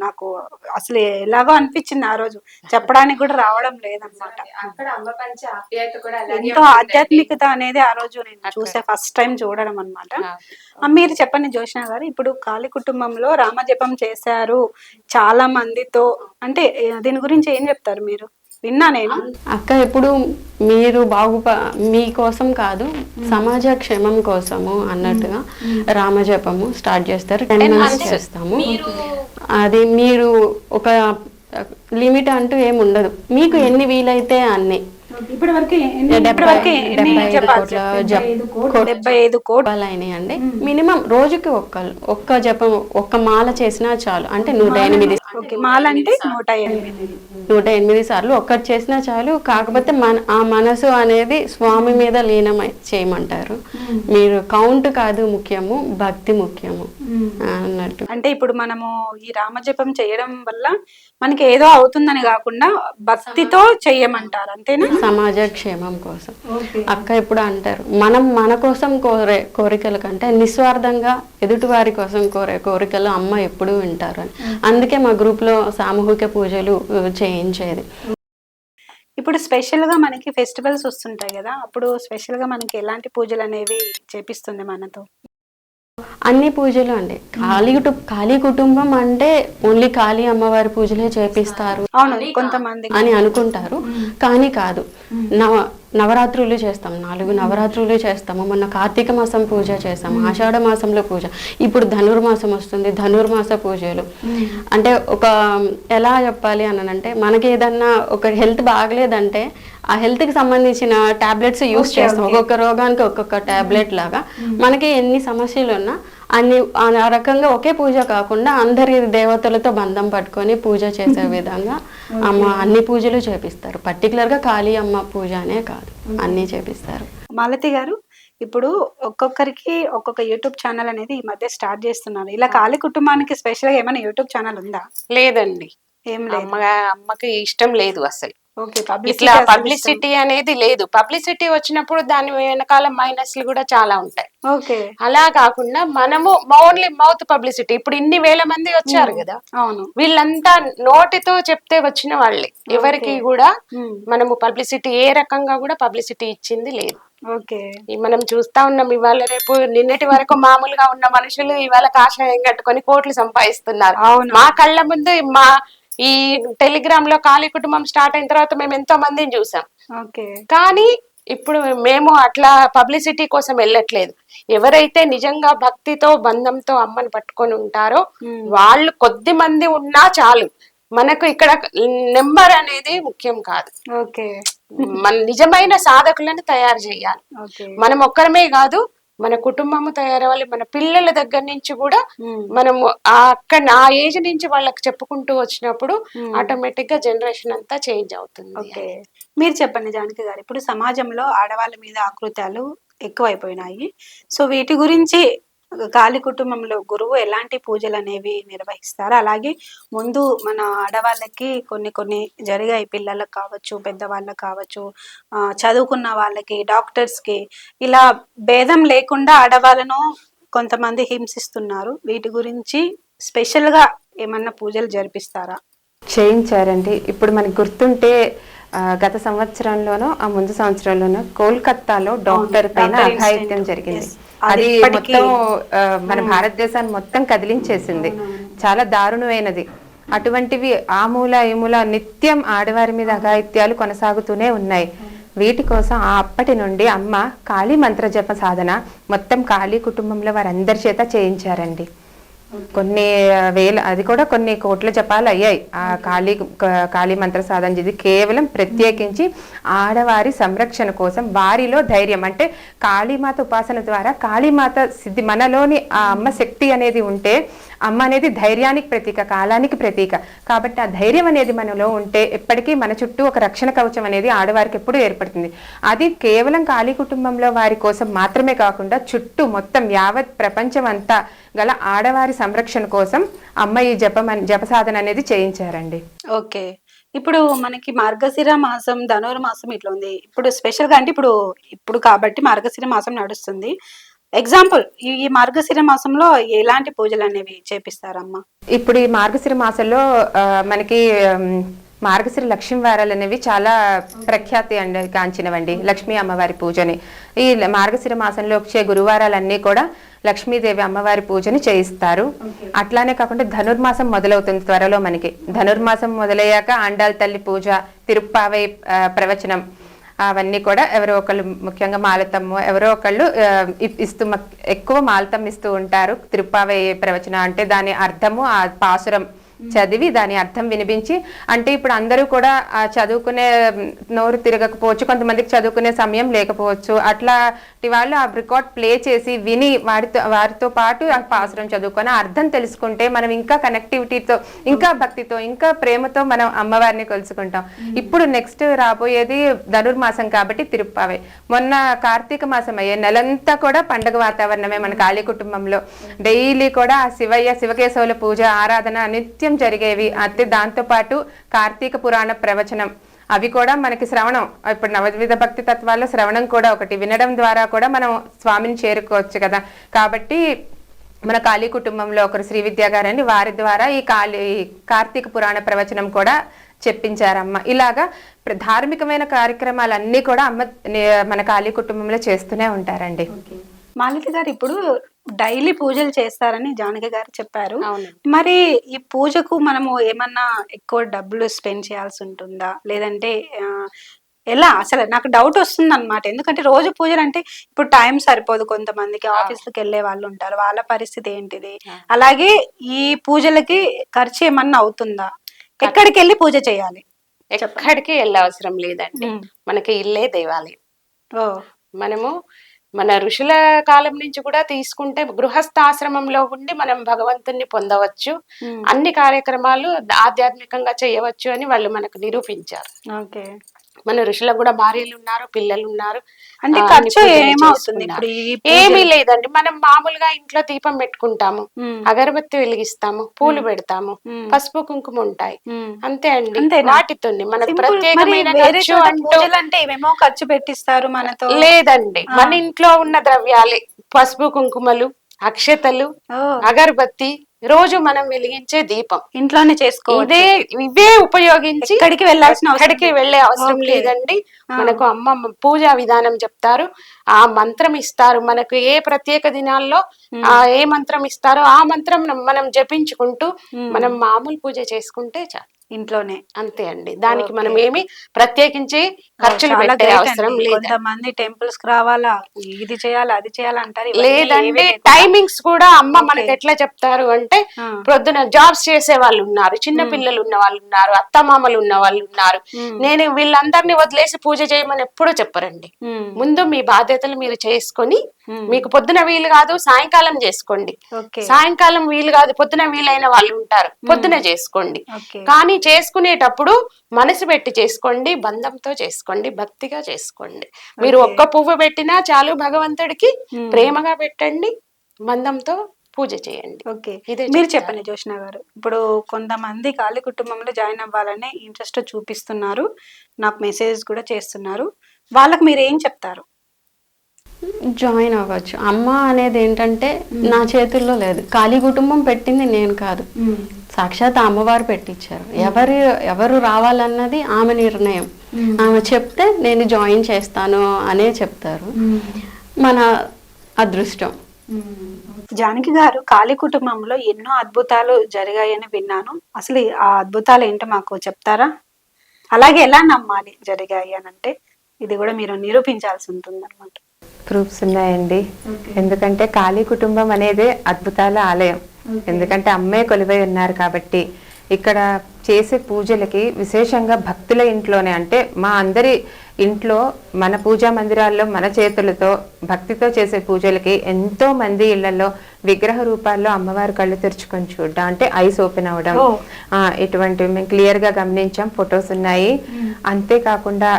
నాకు అసలు ఎలాగో అనిపించింది ఆ రోజు, చెప్పడానికి కూడా రావడం లేదన్నమాట. ఎంతో ఆధ్యాత్మికత అనేది ఆ రోజు నేను చూసే ఫస్ట్ టైం చూడడం అన్నమాట. మీరు చెప్పండి జోష్నా గారు, ఇప్పుడు కాళీ కుటుంబంలో రామజపం చేశారు చాలా మందితో, అంటే దీని గురించి ఏం చెప్తారు మీరు? విన్నా నేను. అక్క ఇప్పుడు మీరు మీకోసం కాదు సమాజ క్షేమం కోసము అన్నట్టుగా రామజపము స్టార్ట్ చేస్తారు. 10 months చేస్తాము. అది మీరు ఒక లిమిట్ అంటూ ఏమి ఉండదు, మీకు ఎన్ని వీలైతే అన్ని. 75 కోట్లు అయినాయండి. మినిమం రోజుకి ఒక్క జపం, ఒక్క మాల చేసినా చాలు. అంటే 108 మాల అంటే 108 సార్లు ఒక్కటి చేసినా చాలు. కాకపోతే ఆ మనసు అనేది స్వామి మీద లీనమై చేయమంటారు. మీరు కౌంట్ కాదు ముఖ్యము, భక్తి ముఖ్యము అన్నట్టు. అంటే ఇప్పుడు మనము ఈ రామజపం చేయడం వల్ల మనకి ఏదో అవుతుందని కాకుండా భక్తితో చెయ్యమంటారు, అంతేనా? సమాజ క్షేమం కోసం. అక్క ఎప్పుడు అంటారు, మనం మన కోసం కోరే కోరికల కంటే నిస్వార్థంగా ఎదుటి వారి కోసం కోరే కోరికలు అమ్మ ఎప్పుడు వింటారు అని. అందుకే మా గ్రూప్ లో సామూహిక పూజలు చేయించేది. ఇప్పుడు స్పెషల్ గా మనకి ఫెస్టివల్స్ వస్తుంటాయి కదా, అప్పుడు స్పెషల్ గా మనకి ఎలాంటి పూజలు అనేవి చేపిస్తుంది మనతో? అన్ని పూజలు అండి. కాళీ కుటుంబం అంటే ఓన్లీ కాళీ అమ్మవారి పూజలే చేపిస్తారు అవును కొంతమంది అని అనుకుంటారు, కానీ కాదు. నవరాత్రులు చేస్తాం, 4 నవరాత్రులు చేస్తాము. మొన్న కార్తీక మాసం పూజ చేస్తాము, ఆషాఢ మాసంలో పూజ, ఇప్పుడు ధనుర్మాసం వస్తుంది, ధనుర్మాస పూజలు. అంటే ఒక ఎలా చెప్పాలి అనంటే, మనకి ఏదన్నా ఒక హెల్త్ బాగలేదంటే ఆ హెల్త్కి సంబంధించిన టాబ్లెట్స్ యూస్ చేస్తాం. ఒక్కొక్క రోగానికి ఒక్కొక్క టాబ్లెట్ లాగా మనకి ఎన్ని సమస్యలు ఉన్నా అన్ని ఆ రకంగా ఒకే పూజ కాకుండా అందరి దేవతలతో బంధం పట్టుకొని పూజ చేసే విధంగా అమ్మ అన్ని పూజలు చేపిస్తారు. పర్టికులర్గా కాళీ అమ్మ పూజ అనే కాదు, అన్నీ చేపిస్తారు. మాలతి గారు, ఇప్పుడు ఒక్కొక్కరికి ఒక్కొక్క యూట్యూబ్ ఛానల్ అనేది ఈ మధ్య స్టార్ట్ చేస్తున్నారు. ఇలా కాళీ కుటుంబానికి స్పెషల్ గా ఏమైనా యూట్యూబ్ ఛానల్ ఉందా? లేదండి, ఏం లేదు. అమ్మకి ఇష్టం లేదు అసలు. ఓకే, ఇట్లా పబ్లిసిటీ అనేది లేదు. పబ్లిసిటీ వచ్చినప్పుడు దాని వెనకాల మైనస్లు కూడా చాలా ఉంటాయి. ఓకే, అలా కాకుండా మనము ఓన్లీ మౌత్ పబ్లిసిటీ, ఇప్పుడు ఇన్ని వేల మంది వచ్చారు కదా, అవును, వీళ్ళంతా నోటితో చెప్తే వచ్చిన వాళ్ళే. ఎవరికి కూడా మనము పబ్లిసిటీ ఏ రకంగా కూడా పబ్లిసిటీ ఇచ్చింది లేదు. ఓకే, మనం చూస్తా ఉన్నాం, ఇవాళ రేపు నిన్నటి వరకు మామూలుగా ఉన్న మనుషులు ఇవాళ కాషాయం కట్టుకొని కోట్లు సంపాదిస్తున్నారు. మా కళ్ళ ముందు ఈ టెలిగ్రామ్ లో కాళీ కుటుంబం స్టార్ట్ అయిన తర్వాత మేము ఎంతో మందిని చూసాం. కానీ ఇప్పుడు మేము అట్లా పబ్లిసిటీ కోసం వెళ్ళట్లేదు. ఎవరైతే నిజంగా భక్తితో బంధంతో అమ్మని పట్టుకొని ఉంటారో వాళ్ళు కొద్ది మంది ఉన్నా చాలు. మనకు ఇక్కడ నెంబర్ అనేది ముఖ్యం కాదు. మన నిజమైన సాధకులను తయారు చేయాలి. మనం ఒక్కరమే కాదు, మన కుటుంబము తయారవ్వాలి. మన పిల్లల దగ్గర నుంచి కూడా మనము అక్కడ ఆ ఏజ్ నుంచి వాళ్ళకి చెప్పుకుంటూ వచ్చినప్పుడు ఆటోమేటిక్ గా జనరేషన్ అంతా చేంజ్ అవుతుంది. మీరు చెప్పండి జానకి గారు, ఇప్పుడు సమాజంలో ఆడవాళ్ళ మీద ఆకృత్యాలు ఎక్కువైపోయినాయి. సో వీటి గురించి కాళీ కుటుంబంలో గురువు ఎలాంటి పూజలు అనేవి నిర్వహిస్తారు? అలాగే ముందు మన ఆడవాళ్ళకి కొన్ని జరిగాయి, పిల్లలకు కావచ్చు, పెద్దవాళ్ళకి కావచ్చు, చదువుకున్న వాళ్ళకి, డాక్టర్స్ కి, ఇలా భేదం లేకుండా ఆడవాళ్ళను కొంతమంది హింసిస్తున్నారు. వీటి గురించి స్పెషల్ గా ఏమన్నా పూజలు జరిపిస్తారా? చేయించారండి. ఇప్పుడు మనకు గుర్తుంటే గత సంవత్సరంలోనో ఆ ముందు సంవత్సరంలోనో కోల్కత్తాలో డాక్టర్ పైన అఘాయిత్యం జరిగింది. అది మొత్తం మన భారతదేశాన్ని మొత్తం కదిలించేసింది. చాలా దారుణమైనది. అటువంటివి ఆ మూల ఈ మూల నిత్యం ఆడవారి మీద అఘాయిత్యాలు కొనసాగుతూనే ఉన్నాయి. వీటి కోసం అప్పటి నుండి అమ్మ కాళీ మంత్ర జప సాధన మొత్తం కాళీ కుటుంబంలో వారందరి చేత చేయించారండి. కొన్ని వేల, అది కూడా కొన్ని కోట్ల జపాలు అయ్యాయి ఆ కాళీ మంత్ర సాధన. ఇది కేవలం ప్రత్యేకించి ఆడవారి సంరక్షణ కోసం, వారిలో ధైర్యం, అంటే కాళీమాత ఉపాసన ద్వారా కాళీమాత సిద్ధి, మనలోని ఆ అమ్మ శక్తి అనేది ఉంటే అమ్మ అనేది ధైర్యానికి ప్రతీక, కాలానికి ప్రతీక. కాబట్టి ఆ ధైర్యం అనేది మనలో ఉంటే ఎప్పటికీ మన చుట్టూ ఒక రక్షణ కవచం అనేది ఆడవారికి ఎప్పుడూ ఏర్పడుతుంది. అది కేవలం కాళీ కుటుంబంలో వారి కోసం మాత్రమే కాకుండా చుట్టూ మొత్తం యావత్ ప్రపంచం అంతా గల ఆడవారి సంరక్షణ కోసం అమ్మ ఈ జప సాధన అనేది చేయించారండి. ఓకే, ఇప్పుడు మనకి మార్గశిర మాసం, ధనుర్మాసం ఇట్లా ఉంది. ఇప్పుడు స్పెషల్ గా అంటే ఇప్పుడు కాబట్టి మార్గశిర మాసం నడుస్తుంది. ఎగ్జాంపుల్, ఈ మార్గశిర మాసంలో ఎలాంటి పూజలు అనేవి చేపిస్తారమ్మా? ఇప్పుడు ఈ మార్గశిర మాసంలో మనకి మార్గశిర లక్ష్మీ వారాలు అనేవి చాలా ప్రఖ్యాతి అండి, కాంచినవండి. లక్ష్మీ అమ్మవారి పూజని ఈ మార్గశిర మాసంలో వచ్చే గురువారాలన్నీ కూడా లక్ష్మీదేవి అమ్మవారి పూజని చేయిస్తారు. అట్లానే కాకుండా ధనుర్మాసం మొదలవుతుంది త్వరలో. మనకి ధనుర్మాసం మొదలయ్యాక ఆండాల్ తల్లి పూజ, తిరుప్పావై ప్రవచనం, అవన్నీ కూడా ఎవరో ఒకళ్ళు, ముఖ్యంగా మాలతమ్మ ఎవరో ఒకళ్ళు ఎక్కువ మాలతమ్మ ఇస్తూ ఉంటారు. తిరుప్పావై ప్రవచనం అంటే దాని అర్థము, ఆ పాసురం చదివి దాని అర్థం వినిపించి, అంటే ఇప్పుడు అందరూ కూడా చదువుకునే నోరు తిరగకపోవచ్చు, కొంతమందికి చదువుకునే సమయం లేకపోవచ్చు. అట్లాంటి వాళ్ళు ఆ రికార్డ్ ప్లే చేసి విని వారితో పాటు ఆ పాసురం చదువుకొని అర్థం తెలుసుకుంటే మనం ఇంకా కనెక్టివిటీతో, ఇంకా భక్తితో, ఇంకా ప్రేమతో మనం అమ్మవారిని కొలుసుకుంటాం. ఇప్పుడు నెక్స్ట్ రాబోయేది ధనుర్మాసం కాబట్టి తిరుప్పావై. మొన్న కార్తీక మాసం అయ్యే నెలంతా కూడా పండుగ వాతావరణమే మన కాళీ కుటుంబంలో. డైలీ కూడా శివకేశవుల పూజ, ఆరాధన నిత్యం జరిగేవి. అయితే దాంతో పాటు కార్తీక పురాణ ప్రవచనం, అవి కూడా మనకి శ్రవణం. ఇప్పుడు నవవిధ భక్తి తత్వాల్లో శ్రవణం కూడా ఒకటి. వినడం ద్వారా కూడా మనం స్వామిని చేరుకోవచ్చు కదా. కాబట్టి మన కాళీ కుటుంబంలో ఒకరు శ్రీ విద్యా గారని, వారి ద్వారా ఈ కార్తీక పురాణ ప్రవచనం కూడా చెప్పించారమ్మ. ఇలాగా ధార్మికమైన కార్యక్రమాలన్నీ కూడా అమ్మ మన కాళీ కుటుంబంలో చేస్తూనే ఉంటారండి. మాలతి గారు ఇప్పుడు డైలీ పూజలు చేస్తారని జానకి గారు చెప్పారు. అవును. మరి ఈ పూజకు మనము ఏమన్నా ఎక్కువ డబ్బులు స్పెండ్ చేయాల్సి ఉంటుందా, లేదంటే ఎలా? అసలు నాకు డౌట్ వస్తుంది అనమాట. ఎందుకంటే రోజు పూజలు అంటే ఇప్పుడు టైం సరిపోదు, కొంతమందికి ఆఫీస్కి వెళ్ళే వాళ్ళు ఉంటారు, వాళ్ళ పరిస్థితి ఏంటిది? అలాగే ఈ పూజలకి ఖర్చు ఏమన్నా అవుతుందా? ఎక్కడికి వెళ్ళి పూజ చేయాలి? ఎక్కడికి వెళ్ళే అవసరం లేదండి, మనకి ఇల్లే దేవాలయం. మనము మన ఋషుల కాలం నుంచి కూడా తీసుకుంటే గృహస్థాశ్రమంలో ఉండి మనం భగవంతుణ్ణి పొందవచ్చు, అన్ని కార్యక్రమాలు ఆధ్యాత్మికంగా చేయవచ్చు అని వాళ్ళు మనకు నిరూపించారు. మన ఋషులకు కూడా భార్యలు ఉన్నారు, పిల్లలు ఉన్నారు. అంటే ఖర్చు ఏమవుతుంది? ఇప్పుడు ఏమీ లేదండి, మనం మామూలుగా ఇంట్లో దీపం పెట్టుకుంటాము, అగరబత్తి వెలిగిస్తాము, పూలు పెడతాము, పసుపు కుంకుమ ఉంటాయి, అంతే అండి. వాటితో మనకు ప్రత్యేకమైన అంటే ఏమేమో ఖర్చు పెట్టిస్తారు మనతో లేదండి. మన ఇంట్లో ఉన్న ద్రవ్యాలే, పసుపు కుంకుమలు, అక్షతలు, అగరబత్తి, రోజు మనం వెలిగించే దీపం ఇంట్లోనే చేసుకోవాలి. ఇవే ఉపయోగించి ఎక్కడికి వెళ్ళే అవసరం లేదండి. మనకు అమ్మ పూజా విధానం చెప్తారు, ఆ మంత్రం ఇస్తారు. మనకు ఏ ప్రత్యేక దినాల్లో ఏ మంత్రం ఇస్తారో ఆ మంత్రం మనం జపించుకుంటూ మనం మామూలు పూజ చేసుకుంటే చాలు, ఇంట్లోనే, అంతే అండి. దానికి మనం ఏమి ప్రత్యేకించి ఖర్చులు పెట్టే అవసరం లేదు. కొంతమంది టెంపుల్స్ కి రావాలా, ఇది చేయాలి అది చేయాలి అంటారు. లేదండి, టైమింగ్స్ కూడా అమ్మ మనకి ఎట్లా చెప్తారు అంటే, ప్రొద్దున జాబ్స్ చేసే వాళ్ళు ఉన్నారు, చిన్న పిల్లలు ఉన్న వాళ్ళు ఉన్నారు, అత్తమామలు ఉన్న వాళ్ళు ఉన్నారు. నేను వీళ్ళందరినీ వదిలేసి పూజ చేయమని ఎప్పుడూ చెప్పరండి. ముందు మీ బాధ్యతలు మీరు చేసుకొని, మీకు పొద్దున వీలు కాదు సాయంకాలం చేసుకోండి, సాయంకాలం వీలు కాదు పొద్దున వీలైన వాళ్ళు ఉంటారు, పొద్దున చేసుకోండి. కానీ చేసుకునేటప్పుడు మనసు పెట్టి చేసుకోండి, బంధంతో చేసుకోండి, భక్తిగా చేసుకోండి. మీరు ఒక్క పువ్వు పెట్టినా చాలు భగవంతుడికి, ప్రేమగా పెట్టండి, బంధంతో పూజ చేయండి. మీరు చెప్పండి జోష్న గారు, ఇప్పుడు కొంతమంది కాళీ కుటుంబంలో జాయిన్ అవ్వాలని ఇంట్రెస్ట్ చూపిస్తున్నారు, నాకు మెసేజ్ కూడా చేస్తున్నారు, వాళ్ళకి మీరు ఏం చెప్తారు? జాయిన్ అవ్వచ్చు. అమ్మ అనేది ఏంటంటే నా చేతుల్లో లేదు, కాళీ కుటుంబం పెట్టింది నేను కాదు, సాక్షాత్ అమ్మవారు పెట్టించారు. ఎవరు రావాలన్నది ఆమె నిర్ణయం, ఆమె చెప్తే నేను జాయిన్ చేస్తాను అనే చెప్తారు, మన అదృష్టం. జానకి గారు, కాళీ కుటుంబంలో ఎన్నో అద్భుతాలు జరిగాయని విన్నాను, అసలు ఆ అద్భుతాలు ఏంటో మాకు చెప్తారా? అలాగే ఎలా నమ్మాలి జరిగాయి అని అంటే ఇది కూడా మీరు నిరూపించాల్సి ఉంటుంది అన్నమాట. ప్రూఫ్స్ ఉన్నాయండి, ఎందుకంటే కాళీ కుటుంబం అనేది అద్భుతాల ఆలయం. ఎందుకంటే అమ్మే కొలువై ఉన్నారు కాబట్టి ఇక్కడ చేసే పూజలకి విశేషంగా భక్తుల ఇంట్లోనే, అంటే మా అందరి ఇంట్లో మన పూజా మందిరాల్లో మన చేతులతో భక్తితో చేసే పూజలకి ఎంతో మంది ఇళ్లలో విగ్రహ రూపాల్లో అమ్మవారి కళ్ళు తెరుచుకొని చూడడం, అంటే ఐస్ ఓపెన్ అవడం, ఇటువంటివి మేము క్లియర్ గా గమనించాం, ఫొటోస్ ఉన్నాయి. అంతేకాకుండా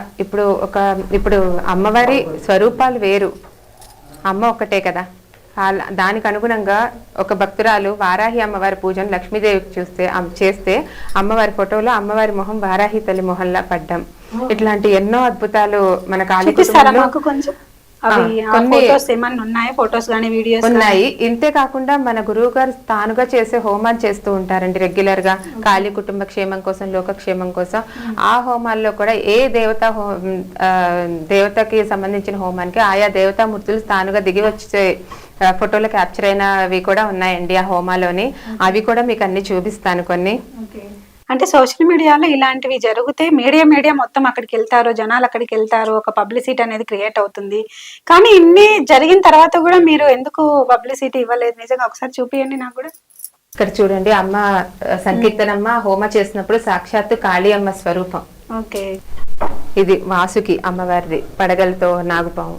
ఇప్పుడు అమ్మవారి స్వరూపాలు వేరు, అమ్మ ఒక్కటే కదా, దానికి అనుగుణంగా ఒక భక్తురాలు వారాహి అమ్మవారి పూజను లక్ష్మీదేవికి చేస్తే అమ్మవారి ఫోటోలో అమ్మవారి మొహం వారాహి తల్లి మొహంలా పడ్డం, ఇట్లాంటి ఎన్నో అద్భుతాలు మన కాళీ ఉన్నాయి. ఇంతే కాకుండా మన గురువు గారు తానుగా చేసే హోమాలు చేస్తూ ఉంటారండి రెగ్యులర్ గా, కాళీ కుటుంబ క్షేమం కోసం, లోకక్షేమం కోసం. ఆ హోమాల్లో కూడా ఏ దేవతకి సంబంధించిన హోమానికి ఆయా దేవతామూర్తులు తానుగా దిగి వచ్చే ఫోటోలు క్యాప్చర్ అయినవి కూడా ఉన్నాయండి ఆ హోమాలోని. అవి కూడా మీకు అన్ని చూపిస్తాను కొన్ని. అంటే సోషల్ మీడియాలో ఇలాంటివి జరిగితే మీడియా మొత్తం అక్కడికి వెళ్తారు, జనాలు అక్కడికి వెళ్తారు, ఒక పబ్లిసిటీ అనేది క్రియేట్ అవుతుంది. కానీ ఇన్ని జరిగిన తర్వాత కూడా మీరు ఎందుకు పబ్లిసిటీ ఇవ్వలేదు? నిజంగా ఒకసారి చూపియండి నాకు కూడా. ఇక్కడ చూడండి, అమ్మ సంకీర్తనమ్మ హోమ చేసినప్పుడు సాక్షాత్తు కాళీ అమ్మ స్వరూపం. ఇది వాసుకి అమ్మవారిది, పడగలతో నాగుపాము,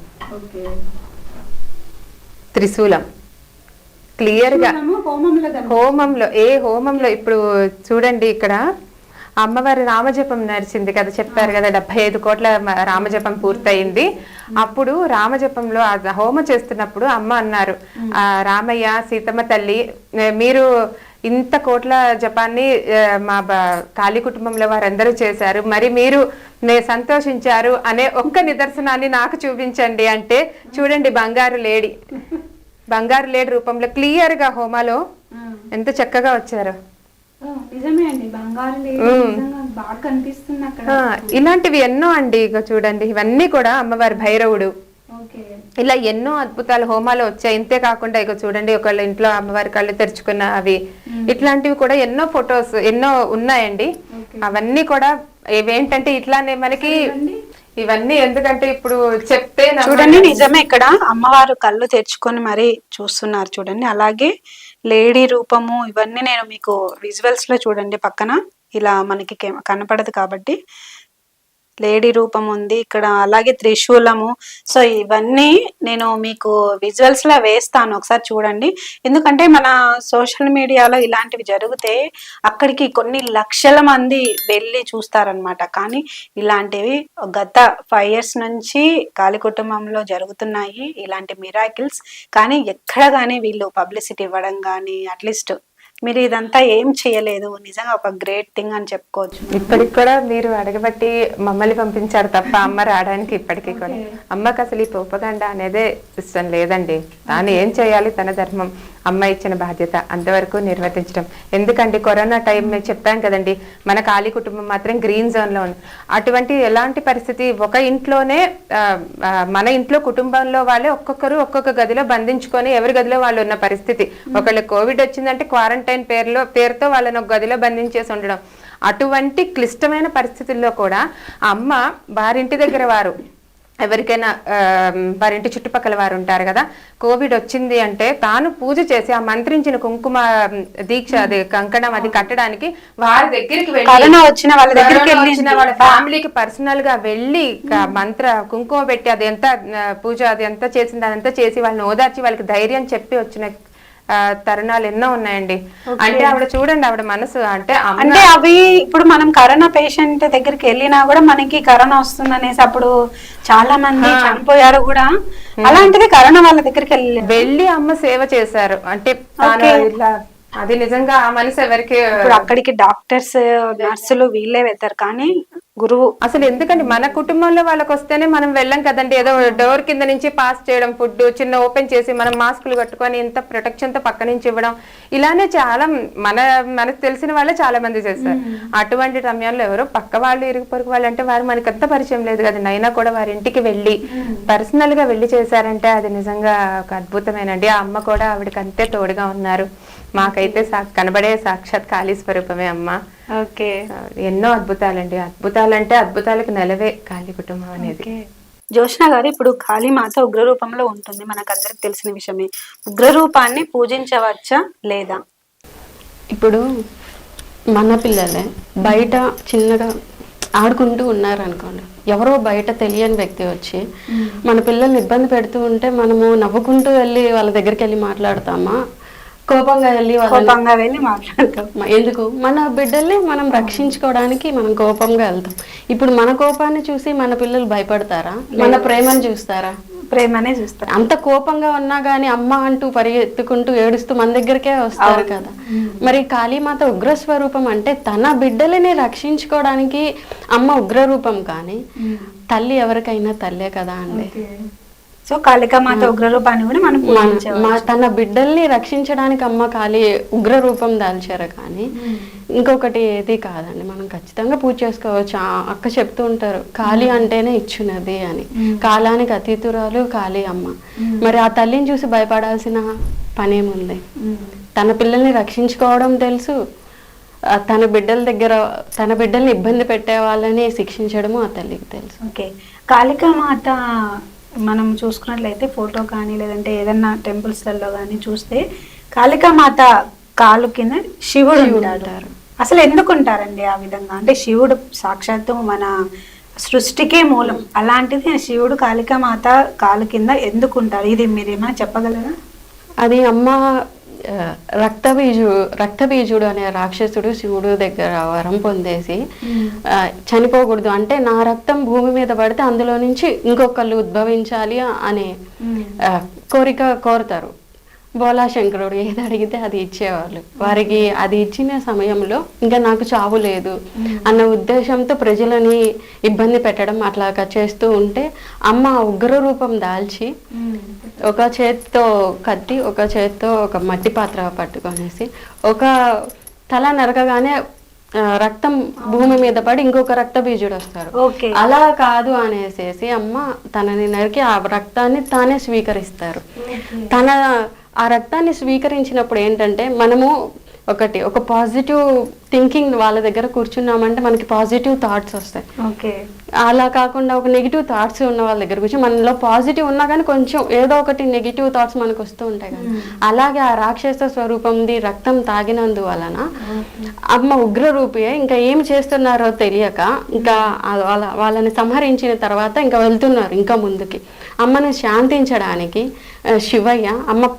త్రిశూలం, క్లియర్ గా హోమంలో ఇప్పుడు చూడండి, ఇక్కడ అమ్మవారి రామజపం నడిచింది కదా, చెప్పారు కదా 75 కోట్ల రామజపం పూర్తయింది. అప్పుడు రామజపంలో హోమం చేస్తున్నప్పుడు అమ్మ అన్నారు, రామయ్య సీతమ్మ తల్లి మీరు ఇంత కోట్ల జపాన్ని మా కాళీ కుటుంబంలో వారందరూ చేశారు, మరి మీరు సంతోషించారు అనే ఒక్క నిదర్శనాన్ని నాకు చూపించండి అంటే, చూడండి బంగారు లేడి రూపంలో క్లియర్ గా హోమాలో ఎంత చక్కగా వచ్చారు. ఇలాంటివి ఎన్నో అండి. ఇక చూడండి, ఇవన్నీ కూడా అమ్మవారి భైరవుడు, ఇలా ఎన్నో అద్భుతాలు హోమాలు వచ్చాయి. ఇంతే కాకుండా ఇక చూడండి, ఒకళ్ళ ఇంట్లో అమ్మవారి కళ్ళు తెరుచుకున్న అవి, ఇట్లాంటివి కూడా ఎన్నో ఫొటోస్ ఎన్నో ఉన్నాయండి. అవన్నీ కూడా ఇవేంటంటే ఇట్లానే మనకి ఇవన్నీ ఎందుకంటే ఇప్పుడు చెప్తే చూడండి, నిజమే ఇక్కడ అమ్మవారు కళ్ళు తెరుచుకొని మరి చూస్తున్నారు చూడండి. అలాగే లేడీ రూపము ఇవన్నీ నేను మీకు విజువల్స్ లో చూడండి, పక్కన ఇలా మనకి కనపడదు కాబట్టి లేడీ రూపం ఉంది ఇక్కడ, అలాగే త్రిశూలము. సో ఇవన్నీ నేను మీకు విజువల్స్ లో వేస్తాను, ఒకసారి చూడండి. ఎందుకంటే మన సోషల్ మీడియాలో ఇలాంటివి జరిగితే అక్కడికి కొన్ని లక్షల మంది వెళ్ళి చూస్తారనమాట. కానీ ఇలాంటివి గత 5 years నుంచి కాళీ కుటుంబంలో జరుగుతున్నాయి ఇలాంటి మిరాకిల్స్. కానీ ఎక్కడ కానీ వీళ్ళు పబ్లిసిటీ ఇవ్వడం కానీ, అట్లీస్ట్ మీరు ఇదంతా ఏం చేయలేదు, నిజంగా ఒక గ్రేట్ థింగ్ అని చెప్పుకోవచ్చు. ఇప్పటికి కూడా మీరు అడగబట్టి మమ్మల్ని పంపించారు తప్ప అమ్మ రావడానికి ఇప్పటికీ కూడా అమ్మకి అసలు ఈ ఉపగండ అనేదే ఇష్టం లేదండి. తాను ఏం చేయాలి, తన ధర్మం, అమ్మ ఇచ్చిన బాధ్యత అంతవరకు నిర్వర్తించడం. ఎందుకంటే కరోనా టైం మేము చెప్పాం కదండి, మన కాళీ కుటుంబం మాత్రం గ్రీన్ జోన్ లో ఉంది. అటువంటి ఎలాంటి పరిస్థితి, ఒక ఇంట్లోనే మన ఇంట్లో కుటుంబంలో వాళ్ళే ఒక్కొక్కరు ఒక్కొక్క గదిలో బంధించుకొని ఎవరి గదిలో వాళ్ళు ఉన్న పరిస్థితి. ఒకళ్ళు కోవిడ్ వచ్చిందంటే క్వారంటైన్ పేరుతో వాళ్ళని ఒక గదిలో బంధించేసి ఉండడం. అటువంటి క్లిష్టమైన పరిస్థితుల్లో కూడా అమ్మ వారింటి దగ్గర వారు ఎవరికైనా వారింటి చుట్టుపక్కల వారు ఉంటారు కదా, కోవిడ్ వచ్చింది అంటే తాను పూజ చేసి ఆ మంత్రించిన కుంకుమ దీక్ష అది కంకణం అది కట్టడానికి వారి దగ్గరికి వచ్చిన వాళ్ళ ఫ్యామిలీకి పర్సనల్ గా వెళ్ళి మంత్ర కుంకుమ పెట్టి అది ఎంత పూజ అది ఎంత చేసింది అదంతా చేసి వాళ్ళని ఓదార్చి వాళ్ళకి ధైర్యం చెప్పి వచ్చిన తరుణాలు ఎన్నో ఉన్నాయండి. అంటే ఆవిడ చూడండి, ఆవిడ మనసు అంటే అవి ఇప్పుడు మనం కరోనా పేషెంట్ దగ్గరికి వెళ్ళినా కూడా మనకి కరోనా వస్తుంది అనేసి అప్పుడు చాలా మంది చనిపోయారు కూడా. అలాంటిది కరోనా వాళ్ళ దగ్గరికి వెళ్ళి అమ్మ సేవ చేశారు అంటే అది నిజంగా ఆ మనసు ఎవరికి. ఇప్పుడు అక్కడికి డాక్టర్స్ నర్సులు వీళ్ళే వెళ్తారు, కానీ గురువు అసలు ఎందుకంటే మన కుటుంబంలో వాళ్ళకి వస్తేనే మనం వెళ్ళాం కదండి. ఏదో డోర్ కింద నుంచి పాస్ చేయడం, ఫుడ్ చిన్న ఓపెన్ చేసి మనం మాస్కులు కట్టుకొని ఇంత ప్రొటెక్షన్ తో పక్క నుంచి ఇవ్వడం, ఇలానే చాలా మనకు తెలిసిన వాళ్ళే చాలా మంది చేస్తారు. అటువంటి సమయంలో ఎవరో పక్క వాళ్ళు ఇరుగు పొరుగు వాళ్ళు అంటే వారు మనకి అంత పరిచయం లేదు కదండి, అయినా కూడా వారి ఇంటికి వెళ్ళి పర్సనల్ గా వెళ్ళి చేశారంటే అది నిజంగా ఒక అద్భుతమేనండి. ఆ అమ్మ కూడా ఆవిడకి అంతే తోడుగా ఉన్నారు. మాకైతే కనబడే సాక్షాత్ కాళీ స్వరూపమే అమ్మ. ఓకే, ఎన్నో అద్భుతాలండి. అద్భుతాలంటే అద్భుతాలకు నెలవే కాళీ కుటుంబం అనేది. జోష్న గారు, ఇప్పుడు కాళీమాత ఉగ్ర రూపంలో ఉంటుంది, మనకు అందరికి తెలిసిన విషయమే. ఉగ్ర రూపాన్ని పూజించవచ్చా లేదా? ఇప్పుడు మన పిల్లలే బయట చిన్నగా ఆడుకుంటూ ఉన్నారనుకోండి, ఎవరో బయట తెలియని వ్యక్తి వచ్చి మన పిల్లల్ని ఇబ్బంది పెడుతూ ఉంటే మనము నవ్వుకుంటూ వెళ్ళి వాళ్ళ దగ్గరికి వెళ్ళి మాట్లాడతామా, కోపంగా వెళ్ళి మాట్లాడతాం? ఎందుకు? మన బిడ్డల్ని మనం రక్షించుకోవడానికి మనం కోపంగా వెళ్తాం. ఇప్పుడు మన కోపాన్ని చూసి మన పిల్లలు భయపడతారా? మన ప్రేమను చూస్తారా? ప్రేమనే చూస్తారు. అంత కోపంగా ఉన్నా గానీ అమ్మ అంటూ పరిగెత్తుకుంటూ ఏడుస్తూ మన దగ్గరికే వస్తారు కదా. మరి కాళీమాత ఉగ్రస్వరూపం అంటే తన బిడ్డలని రక్షించుకోవడానికి అమ్మ ఉగ్రరూపం, కానీ తల్లి ఎవరికైనా తల్లే కదా అండి. సో కాళికామాత ఉగ్ర రూపాన్ని కూడా మనం తన బిడ్డల్ని రక్షించడానికి అమ్మ కాళీ ఉగ్ర రూపం దాల్చారు, కానీ ఇంకొకటి ఏది కాదండి. మనం ఖచ్చితంగా పూజ చేసుకోవచ్చు. అక్క చెప్తూ ఉంటారు, కాళీ అంటేనే ఇచ్చున్నది అని. కాలానికి అతీతురాలు కాళీ అమ్మ. మరి ఆ తల్లిని చూసి భయపడాల్సిన పనేముంది? తన పిల్లల్ని రక్షించుకోవడం తెలుసు, తన బిడ్డల దగ్గర తన బిడ్డల్ని ఇబ్బంది పెట్టే వాళ్ళని శిక్షించడము ఆ తల్లికి తెలుసు. ఓకే, కాళికామాత మనం చూసుకున్నట్లయితే ఫోటో కానీ లేదంటే ఏదన్నా టెంపుల్స్లలో కానీ చూస్తే కాళికామాత కాలు కింద శివుడు ఉంటారు. అసలు ఎందుకు ఉంటారండి ఆ విధంగా? అంటే శివుడు సాక్షాత్తు మన సృష్టికే మూలం, అలాంటిది శివుడు కాళికామాత కాలు కింద ఎందుకు ఉంటారు? ఇది మీరు ఏమైనా చెప్పగలరా? అది అమ్మ రక్తబీజుడు అనే రాక్షసుడు శివుడు దగ్గర వరం పొందేసి చనిపోకూడదు అంటే, నా రక్తం భూమి మీద పడితే అందులో నుంచి ఇంకొకళ్ళు ఉద్భవించాలి అనే కోరిక కోరుతారు. బోలాశంకరుడు ఏది అడిగితే అది ఇచ్చేవాళ్ళు. వారికి అది ఇచ్చిన సమయంలో ఇంకా నాకు చావు లేదు అన్న ఉద్దేశంతో ప్రజలని ఇబ్బంది పెట్టడం అట్లాగా చేస్తూ ఉంటే అమ్మ ఉగ్ర రూపం దాల్చి ఒక చేత్తో కత్తి, ఒక చేత్తో ఒక మట్టి పాత్ర పట్టుకొనేసి ఒక తల నరకగానే రక్తం భూమి మీద పడి ఇంకొక రక్త బీజుడు వస్తారు. ఓకే. అలా కాదు అనేసేసి అమ్మ తనని నరికి ఆ రక్తాన్ని తానే స్వీకరిస్తారు. తన ఆ రక్తాన్ని స్వీకరించినప్పుడు ఏంటంటే మనము ఒక పాజిటివ్ థింకింగ్ వాళ్ళ దగ్గర కూర్చున్నామంటే మనకి పాజిటివ్ థాట్స్ వస్తాయి. ఓకే. అలా కాకుండా ఒక నెగిటివ్ థాట్స్ ఉన్న వాళ్ళ దగ్గర కూర్చొని మనలో పాజిటివ్ ఉన్నా కానీ కొంచెం ఏదో ఒకటి నెగిటివ్ థాట్స్ మనకు వస్తూ ఉంటాయి కదా. అలాగే ఆ రాక్షస స్వరూపంది రక్తం తాగినందువలన అమ్మ ఉగ్రరూపి ఇంకా ఏం చేస్తున్నారో తెలియక ఇంకా వాళ్ళని సంహరించిన తర్వాత ఇంకా వెళ్తున్నారు ఇంకా ముందుకి. అమ్మని శాంతించడానికి శివయ్య అమ్మ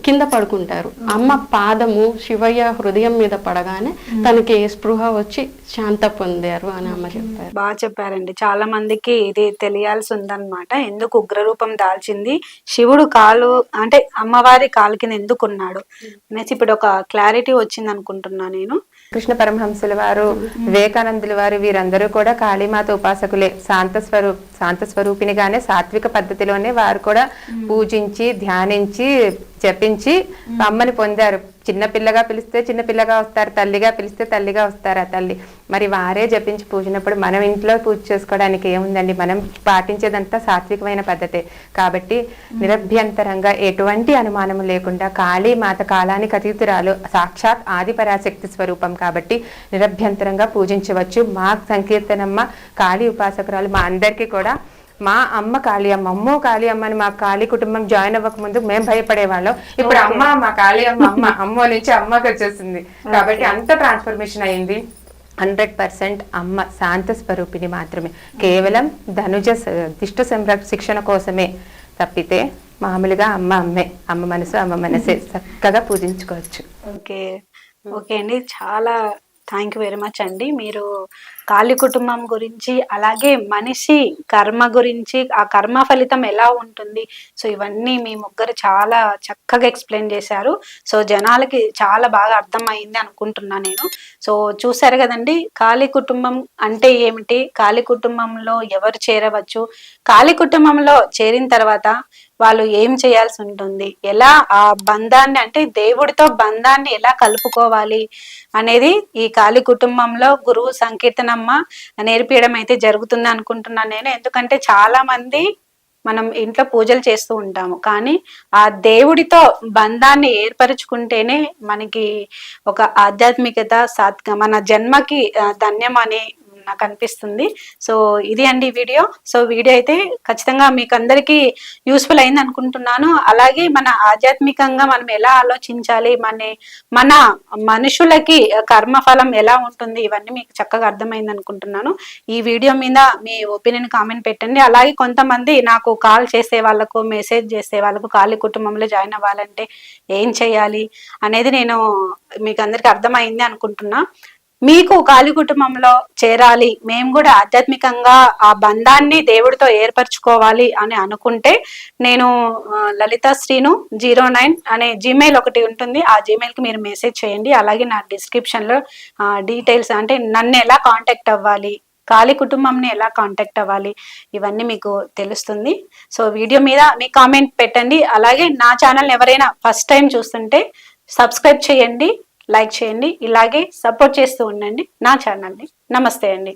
కింద పడుకుంటారు. అమ్మ పాదము శివయ్య హృదయం మీద పడగానే తనకి స్పృహ వచ్చి శాంత పొందారు అని అమ్మ చెప్పారు. బాగా చెప్పారండి. చాలా మందికి ఇది తెలియాల్సి ఉందన్నమాట. ఎందుకు ఉగ్రరూపం దాల్చింది, శివుడు కాలు అంటే అమ్మవారి కాలు కింద ఎందుకున్నాడు అనేసి ఇప్పుడు ఒక క్లారిటీ వచ్చింది అనుకుంటున్నా నేను. కృష్ణ పరమహంసుల వారు, వివేకానందుల వారు వీరందరూ కూడా కాళీమాత ఉపాసకులే. శాంత స్వరూపినిగానే సాత్విక పద్ధతిలోనే వారు కూడా పూజించి ధ్యానించి జపించి అమ్మని పొందారు. చిన్నపిల్లగా పిలిస్తే చిన్నపిల్లగా వస్తారు, తల్లిగా పిలిస్తే తల్లిగా వస్తారు ఆ తల్లి. మరి వారే జపించి పూజినప్పుడు మనం ఇంట్లో పూజ చేసుకోవడానికి ఏముందండి, మనం పాటించేదంతా సాత్వికమైన పద్ధతే. కాబట్టి నిరభ్యంతరంగా ఎటువంటి అనుమానం లేకుండా కాళీ మాత కాలానికి అతీతురాలు, సాక్షాత్ ఆది పరాశక్తి స్వరూపం కాబట్టి నిరభ్యంతరంగా పూజించవచ్చు. మా సంకీర్తనమ్మ కాళీ ఉపాసకురాలు మా అందరికీ కూడా మా అమ్మ కాళీ అమ్మ, అమ్మో కాళీ అమ్మ అని మా కాళీ కుటుంబం జాయిన్ అవ్వక ముందు మేము భయపడేవాళ్ళం. ఇప్పుడు అమ్మ మా కాళీ అమ్మ అమ్మో నుంచి అమ్మకి వచ్చేసింది. కాబట్టి అంత ట్రాన్స్ఫర్మేషన్ అయింది. 100% అమ్మ శాంత స్వరూపిణి మాత్రమే, కేవలం ధనుజ దిష్ట శిక్షణ కోసమే తప్పితే మామూలుగా అమ్మే. అమ్మ మనసు అమ్మ మనసే, చక్కగా పూజించుకోవచ్చు. ఓకే. ఓకే అండి, చాలా థ్యాంక్ యూ వెరీ మచ్ అండి. మీరు కాళీ కుటుంబం గురించి, అలాగే మనిషి కర్మ గురించి, ఆ కర్మ ఫలితం ఎలా ఉంటుంది, సో ఇవన్నీ మీ ముగ్గురు చాలా చక్కగా ఎక్స్ప్లెయిన్ చేశారు. సో జనాలకి చాలా బాగా అర్థమైంది అనుకుంటున్నా నేను. సో చూసారు కదండి, కాళీ కుటుంబం అంటే ఏమిటి, కాళీ కుటుంబంలో ఎవరు చేరవచ్చు, కాళీ కుటుంబంలో చేరిన తర్వాత వాళ్ళు ఏం చేయాల్సి ఉంటుంది, ఎలా ఆ బంధాన్ని అంటే దేవుడితో బంధాన్ని ఎలా కలుపుకోవాలి అనేది ఈ కాళీ కుటుంబంలో గురువు సంకీర్తనమ్మ నేర్పించడం అయితే జరుగుతుంది అనుకుంటున్నాను నేను. ఎందుకంటే చాలా మంది మనం ఇంట్లో పూజలు చేస్తూ ఉంటాము, కానీ ఆ దేవుడితో బంధాన్ని ఏర్పరచుకుంటేనే మనకి ఒక ఆధ్యాత్మికత మన జన్మకి ధన్యం అని నాకు అనిపిస్తుంది. సో ఇది అండి వీడియో. సో వీడియో అయితే ఖచ్చితంగా మీకు అందరికీ యూస్ఫుల్ అయింది అనుకుంటున్నాను. అలాగే మన ఆధ్యాత్మికంగా మనం ఎలా ఆలోచించాలి, మన మనుషులకి కర్మఫలం ఎలా ఉంటుంది, ఇవన్నీ మీకు చక్కగా అర్థమైంది అనుకుంటున్నాను. ఈ వీడియో మీద మీ ఒపీనియన్ కామెంట్ పెట్టండి. అలాగే కొంతమంది నాకు కాల్ చేసే వాళ్ళకు, మెసేజ్ చేసే వాళ్ళకు కాళీ కుటుంబంలో జాయిన్ అవ్వాలంటే ఏం చేయాలి అనేది నేను మీకు అందరికి అర్థమైంది అనుకుంటున్నా. మీకు కాళీ కుటుంబంలో చేరాలి, మేము కూడా ఆధ్యాత్మికంగా ఆ బంధాన్ని దేవుడితో ఏర్పరచుకోవాలి అని అనుకుంటే నేను లలితా శ్రీను 09 అనే జీమెయిల్ ఒకటి ఉంటుంది, ఆ జీమెయిల్కి మీరు మెసేజ్ చేయండి. అలాగే నా డిస్క్రిప్షన్లో డీటెయిల్స్ అంటే నన్ను ఎలా కాంటాక్ట్ అవ్వాలి, కాళీ కుటుంబంని ఎలా కాంటాక్ట్ అవ్వాలి, ఇవన్నీ మీకు తెలుస్తుంది. సో వీడియో మీద మీ కామెంట్ పెట్టండి. అలాగే నా ఛానల్ ఎవరైనా ఫస్ట్ టైం చూస్తుంటే సబ్స్క్రైబ్ చేయండి, లైక్ చేయండి, ఇలాగే సపోర్ట్ చేస్తూ ఉండండి నా ఛానల్ని. నమస్తే అండి.